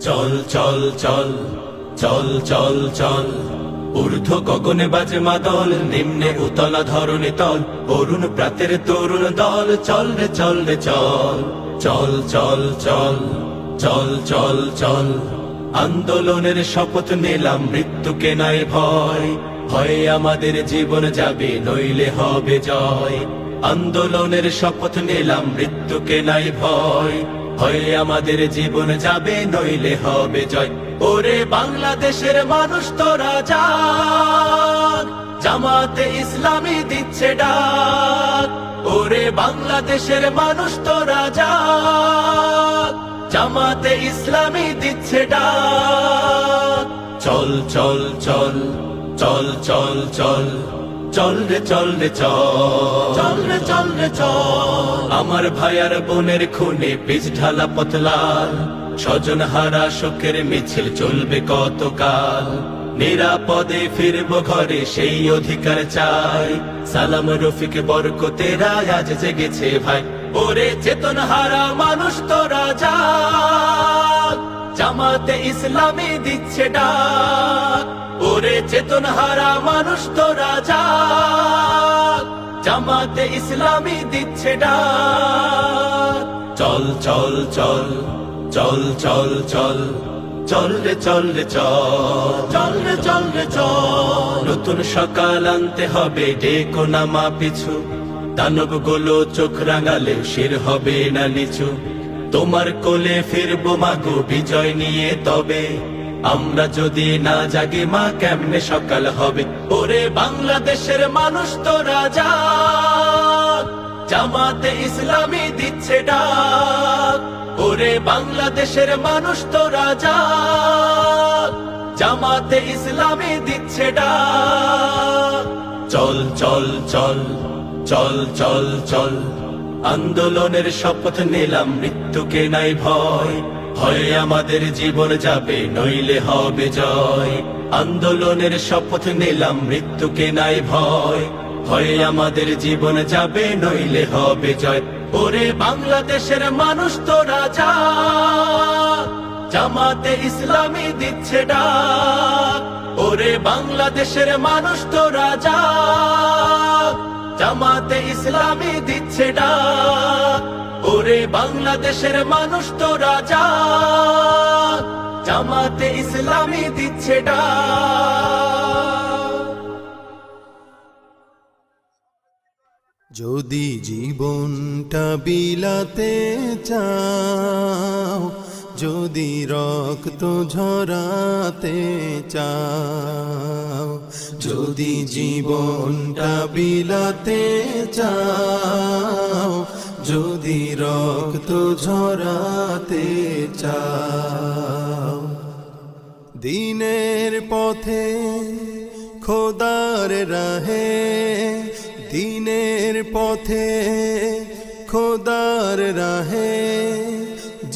চল চল চল চল চল চল ঊর্ধ্ব গগনে বাজে মাদল, নিম্নে উতলা ধরণী তল, অরুণ প্রাতের তরুণ দল। চল রে চল রে চল চল চল চল চল চল চল আন্দোলনের শপথ নিলাম, মৃত্যুকে নাই ভয়। হয় আমাদের জীবন যাবে, নইলে হবে জয়। আন্দোলনের শপথ নিলাম, মৃত্যুকে নাই ভয়। হয় আমাদের জীবন যাবে, নইলে হবে জয়। ওরে বাংলাদেশের মানুষ তোরা জাগ, জামাতে ইসলামী দিচ্ছে ডাক। ওরে বাংলাদেশের মানুষ তোরা জাগ, জামাতে ইসলামী দিচ্ছে ডাক। চল চল চল চল চল চল চল রে চল রে চল চল রে চল রে চল। আমার ভাইয়ার বোনের খুনে বীজ ঢালা পথ লাল, স্বজন হারা শোকের মিছিল চলবে কতকাল। নিরাপদে ফিরবো ঘরে, সেই অধিকার চাই। সালাম রফিক বরকতেরা আজ জেগেছে ভাই। ওরে চেতন হারা মানুষ তোরা জাগ, জামাতে ইসলামী দিচ্ছে ডাক। ওরে চেতন হারা মানুষ তোরা জাগ, জামাতে ইসলামী দিচ্ছে ডাক। চল চল চল চল চল চল চল রে চল রে চল চল রে চল রে চল। নতুন সকাল আনতে হবে, ডেকো নামা পিছু। দানব গুলো চোখ রাঙালে শির হবে না নিচু। তোমার কোলে ফিরবো মাগো বিজয় নিয়ে, তবে আমরা যদি না জাগি মা কেমনে সকাল হবে। ওরে বাংলাদেশের মানুষ তোরা জাগ, জামাতে ইসলামী দিচ্ছে ডাক। ওরে বাংলাদেশের মানুষ তোরা জাগ, জামাতে ইসলামী দিচ্ছে ডাক। চল চল চল চল চল চল আন্দোলনের শপথ নিলাম, মৃত্যুকে নাই ভয়। হয় আমাদের জীবন যাবে, নইলে হবে জয়। আন্দোলনের শপথ নিলাম, মৃত্যুকে নাই ভয়। হয় আমাদের জীবন যাবে, নইলে হবে জয়। ওরে বাংলাদেশের মানুষ তোরা জাগ, জামাতে ইসলামী দিচ্ছে ডাক। ওরে বাংলাদেশের মানুষ তোরা জাগ, জামাতে ইসলামী দিচ্ছে ডাক। ওরে বাংলাদেশের মানুষ তোরা জাগ, জামাতে ইসলামী দিচ্ছে ডাক। যদি জীবনটা বিলাতে চাও, যদি রক্ত ঝরাতে চাও, যদি জীবনটা বিলাতে চাও, যদি রক্ত ঝরাতে চাও, দিনের পথে খোদার রাহে, দিনের পথে খোদার রাহে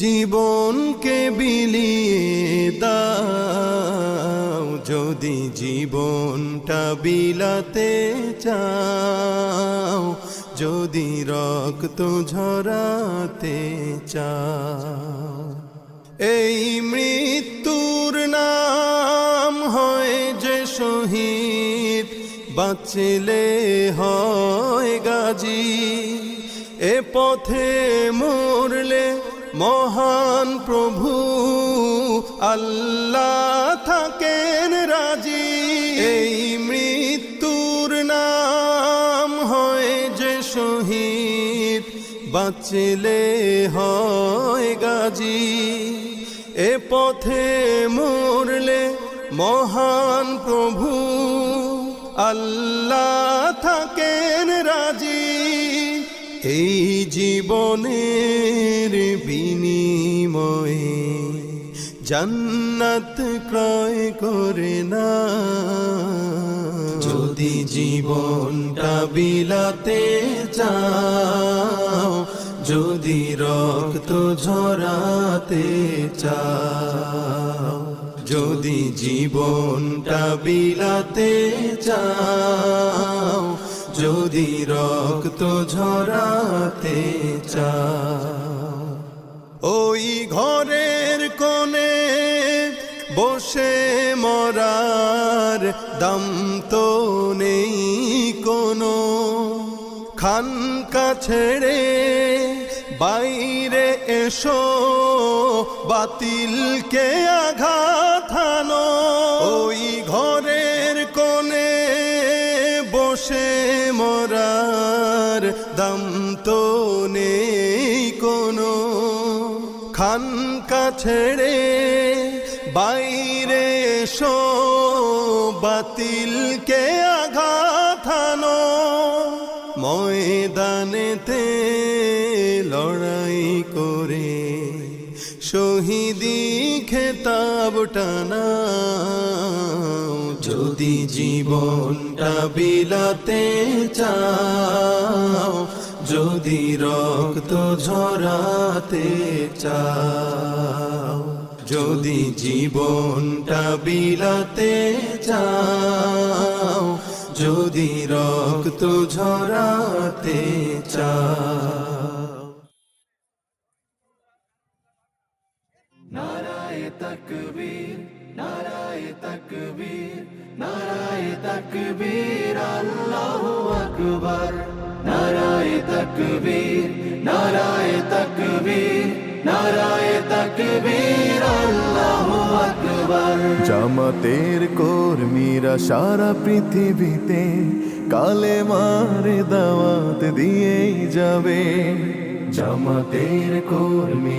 জীবনকে বিলিয়ে দাও। যদি জীবনটা বিলাতে চাও, যদি রক্ত ঝরাতে চাও, এই মৃত্যুর নাম হয় যে শহীদ, বাঁচলে হয় গাজী। এ পথে মরলে মহান প্রভু আল্লাহ থাকেন রাজি। এই মৃত্যুর নাম হয় যে শহীদ, বাঁচলে হয় গাজী। এ পথে মরলে মহান প্রভু আল্লাহ থাকেন রাজি। এই জীবনের বিনিময়ে জান্নাত ক্রয় করে না। যদি জীবনটা বিলাতে চাও, যদি রক্ত ঝরাতে চাও, যদি জীবনটা বিলাতে চাও, যদি রক্ত ঝরাতে চাও, ওই ঘরের কোণে বসে মরার দাম তো নেই কোনো, খানকা ছেড়ে বাইরে এসো, বাতিলকে আঘাত হানো। ওই ঘরের কোণে বসে মরার দাম তো নেই কোনো, খানকা ছেড়ে বাইরে এসো, বাতিলকে আঘাত হানো। ময়দানেতে লড়াই করে শহীদি খেতাব টানাও, যদি জীবনটা বিলাতে চাও, যদি রক্ত ঝরাতে চাও, যদি জীবনটা বিলাতে চাও, যদি রক্ত ঝরাতে চাও। নারায়ে তাকবীর, নারায়ে তাকবীর, নারায়ে তাকবীর, আল্লাহু আকবার। নারায়ে তাকবীর, নারায়ে তাকবীর, নারায়ে তাকবীর, আল্লাহু আকবার। জামাতের কর্মীরা সারা পৃথিবীতে কালেমার দাওয়াত দিয়েই যাবে। জামাতের কর্মী